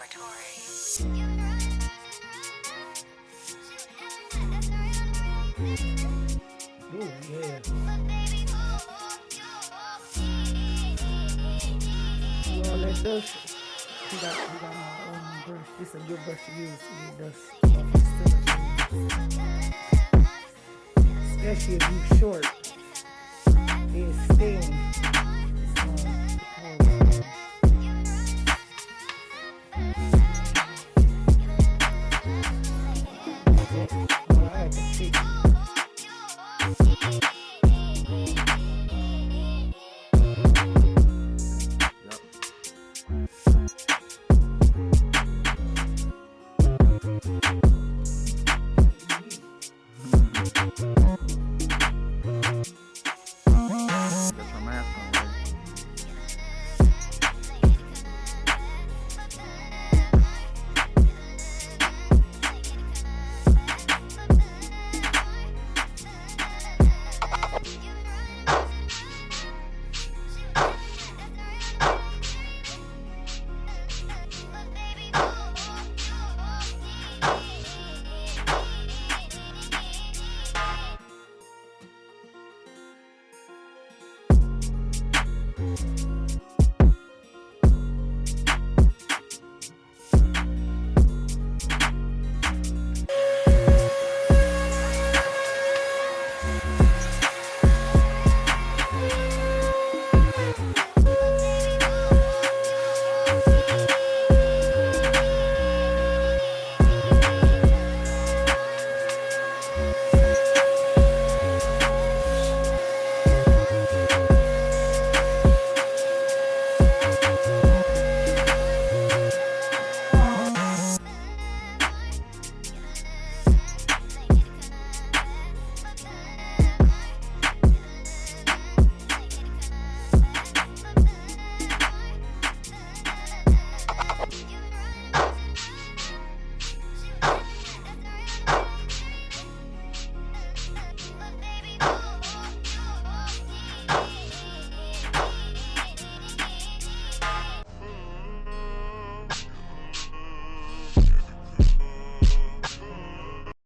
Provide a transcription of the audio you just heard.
Ooh, yeah. You all that dust. We got my own brush. This is a good brush to use to get dust off the silicone. Especially if you short. It's staying. Alright,